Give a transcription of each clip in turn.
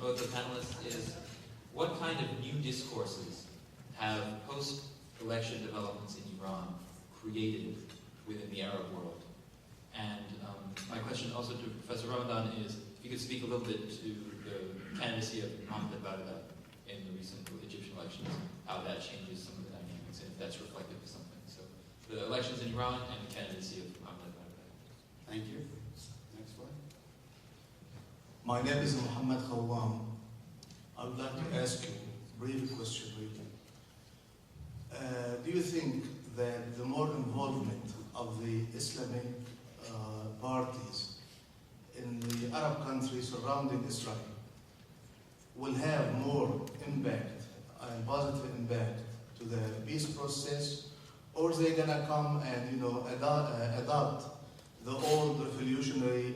both the panelists is, what kind of new discourses have post-election developments in Iran created within the Arab world? And my question also to Professor Ramadan is, if you could speak a little bit to the candidacy of Mohammed Baradar in the recent Egyptian elections, how that changes some of the dynamics, and if that's reflective of something. So, the elections in Iran and the candidacy of Mohammed Baradar. Thank you. Next one. My name is Muhammad Khawam. I would like to ask you a brief question, really. Do you think that the more involvement of the Islamic parties in the Arab countries surrounding Israel will have more impact and positive impact to the peace process, or is they gonna come and adopt the old revolutionary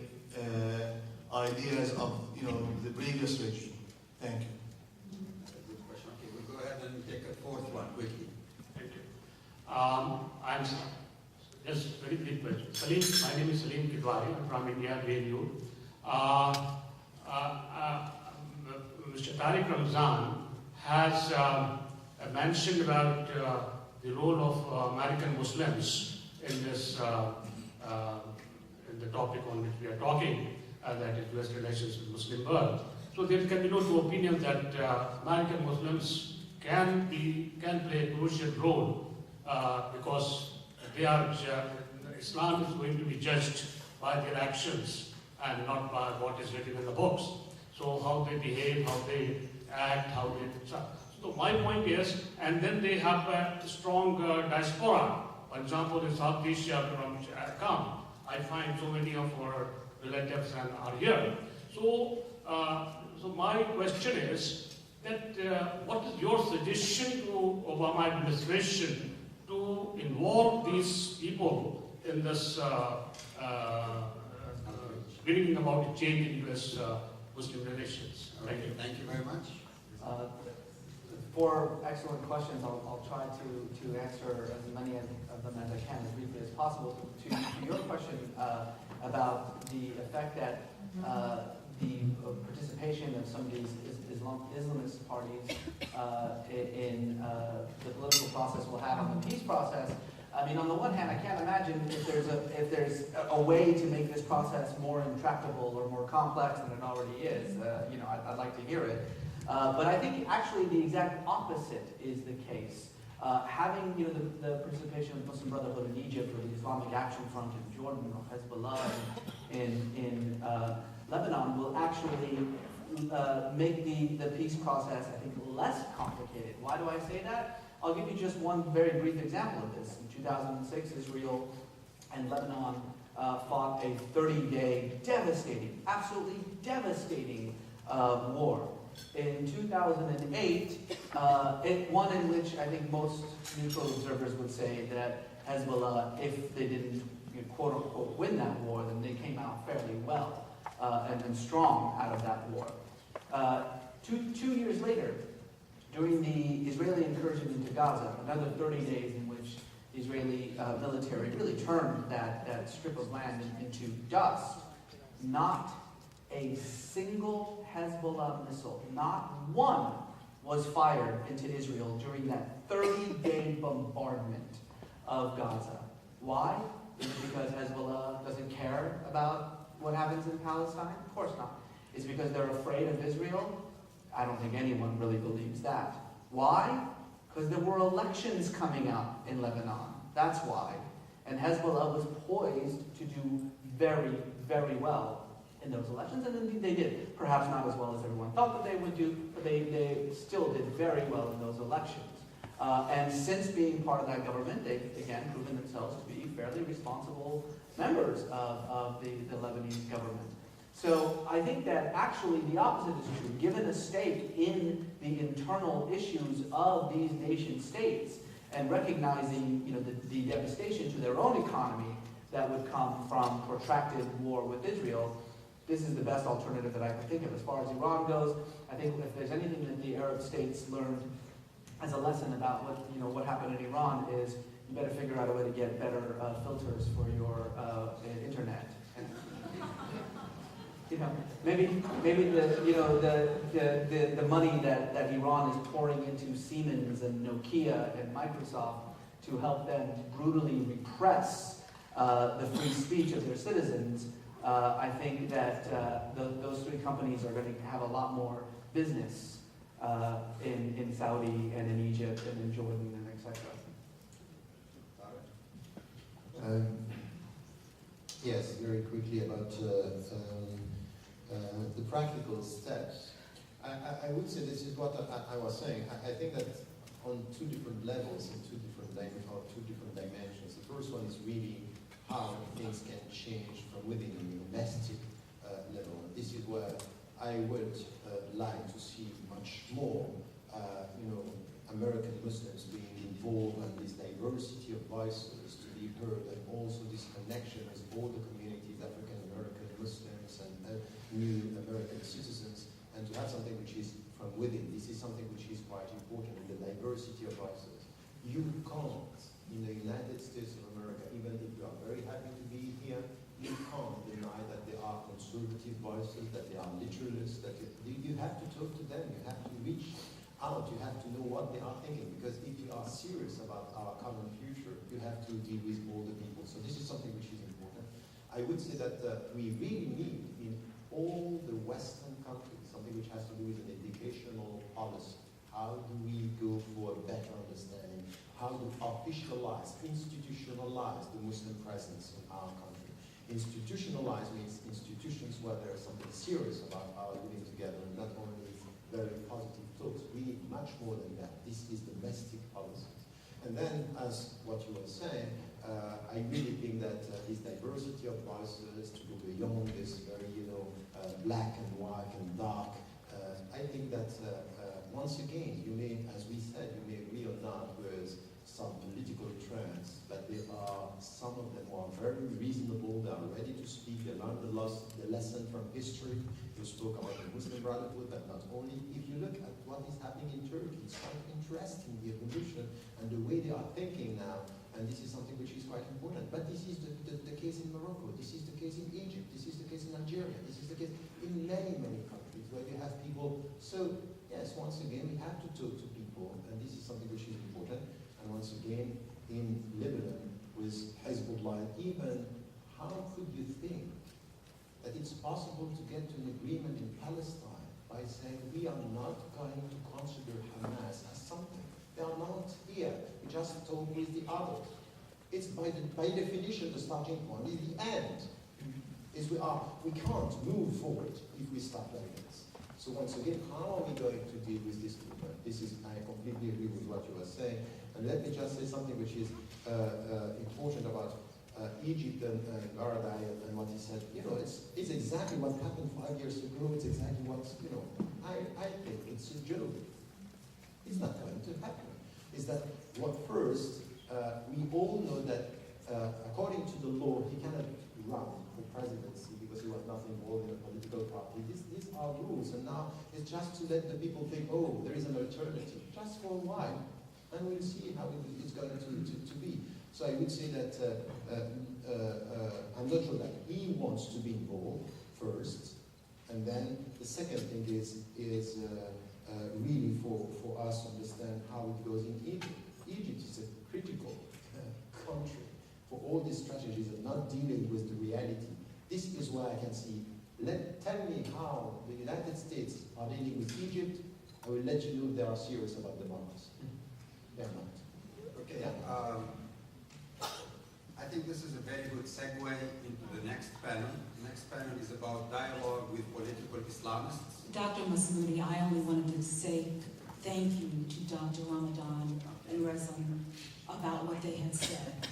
ideas of the previous regime? Thank you. That's a good question. Okay, we'll go ahead and take a fourth one quickly. Thank you. I'm just very brief question. Salim, my name is Salim Kidwari. I'm from India, JNU. Mr. Tariq Ramadan has mentioned about the role of American Muslims in this in the topic on which we are talking, that is U.S. relations with Muslim world. So there can be no two opinions that American Muslims can play a crucial role because they are Islam is going to be judged by their actions and not by what is written in the books. So how they behave, how they act, how they... So my point is, and then they have a strong diaspora. For example, in South Asia, from which I come, I find so many of our relatives and are here. So, so my question is that what is your suggestion to Obama administration to involve these people in this bringing about a change in U.S. Muslim relations? Thank you. Thank you very much. Four excellent questions. I'll try to answer as many of them as I can, as briefly as possible. To your question about the effect that the participation of some of these Islamist parties in the political process will have on the peace process. I mean, on the one hand, I can't imagine if there's a way to make this process more intractable or more complex than it already is. I'd like to hear it. But I think actually the exact opposite is the case. Having the participation of the Muslim Brotherhood in Egypt, or the Islamic Action Front in Jordan, or Hezbollah in Lebanon will actually make the peace process, I think, less complicated. Why do I say that? I'll give you just one very brief example of this. In 2006, Israel and Lebanon fought a 30-day devastating, absolutely devastating war. In 2008, one in which I think most neutral observers would say that Hezbollah, if they didn't quote-unquote win that war, then they came out fairly well and strong out of that war. 2 years later, during the Israeli incursion into Gaza, another 30 days in which the Israeli military really turned that strip of land into dust, not a single Hezbollah missile, not one, was fired into Israel during that 30-day bombardment of Gaza. Why? Is it because Hezbollah doesn't care about what happens in Palestine? Of course not. Is it because they're afraid of Israel? I don't think anyone really believes that. Why? Because there were elections coming up in Lebanon. That's why. And Hezbollah was poised to do very, very well in those elections, and indeed they did. Perhaps not as well as everyone thought that they would do, but they still did very well in those elections. And since being part of that government, they've again proven themselves to be fairly responsible members of the Lebanese government. So I think that actually the opposite is true. Given a stake in the internal issues of these nation states and recognizing the devastation to their own economy that would come from protracted war with Israel, this is the best alternative that I can think of. As far as Iran goes, I think if there's anything that the Arab states learned as a lesson about what happened in Iran is you better figure out a way to get better filters for your internet. You know, maybe the money that Iran is pouring into Siemens and Nokia and Microsoft to help them brutally repress the free speech of their citizens, I think that those three companies are going to have a lot more business in Saudi and in Egypt and in Jordan and etc. Yes, very quickly about the practical steps. I would say this is what I was saying. I think that on two different levels, in two different dimensions. The first one is really how things can change from within the domestic level. And this is where I would like to see much more, American Muslims being involved in this diversity of voices to be heard, and also this connection with all the communities, African American Muslims and new American citizens, and to have something which is from within. This is something which is quite important in the diversity of voices. You can't, in the United States of America, even if you are very happy to be here, you can't deny that there are conservative voices, that there are literalists, that you have to talk to them, you have to reach out, you have to know what they are thinking, because if you are serious about our common future, you have to deal with all the people. So this is something which is important. I would say that we really need in all the Western countries something which has to do with an educational policy. How do we go for a better understanding? How to officialize, institutionalize the Muslim presence in our country? Institutionalize means institutions where there is something serious about our living together, and not only very positive talks. We need much more than that. This is domestic policies. And then, as what you were saying, I really think that this diversity of voices to go beyond this very, black and white and dark. I think that once again, you may, as we said, you may agree or not with some political trends, but there are some of them who are very reasonable. They are ready to speak. They learned the lesson from history. You spoke about the Muslim Brotherhood, but not only. If you look at what is happening in Turkey, it's quite interesting, the evolution and the way they are thinking now. And this is something which is quite important. But this is the case in Morocco. This is the case in Egypt. This is the case in Algeria. This is the case in many, many countries where you have people. So, yes, once again, we have to talk to people, and this is something which is important. And once again, in Lebanon, with Hezbollah, even how could you think that it's possible to get to an agreement in Palestine by saying we are not going to consider Hamas as something? They are not here. We just talk with the others. It's by definition the starting point is the end. Is we can't move forward if we start like this. So once again, how are we going to deal with this movement? I completely agree with what you were saying. And let me just say something which is important about Egypt and Baradei and what he said. It's exactly what happened 5 years ago. It's exactly what, I think it's a joke. It's not going to happen. Is that first, we all know that according to the law, he cannot run the presidency because he was not involved in a political party. These are rules, and now it's just to let the people think, oh, there is an alternative, just for a while, and we'll see how it's going to be. So I would say that I'm not sure that he wants to be involved first, and then the second thing is really for us to understand how it goes in Egypt. Egypt is a critical country for all these strategies of not dealing with the reality. This is where I can see. Tell me how the United States are dealing with Egypt. I will let you know if they are serious about democracy. They are not. Okay. Yeah. I think this is a very good segue into the next panel. The next panel is about dialogue with political Islamists. Dr. Masmoudi, I only wanted to say thank you to Dr. Ramadan and Reza about what they had said.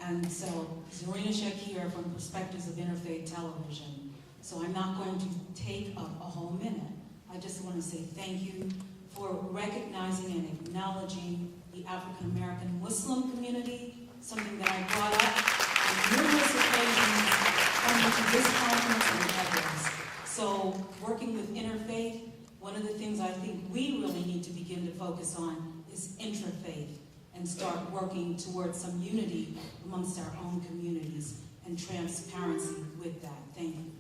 And so, Zarina Shakir from Perspectives of Interfaith Television. So I'm not going to take up a whole minute. I just want to say thank you for recognizing and acknowledging the African American Muslim community, something that I brought up on numerous occasions coming to this conference and others. So working with interfaith, one of the things I think we really need to begin to focus on is interfaith and start working towards some unity amongst our own communities and transparency with that. Thank you.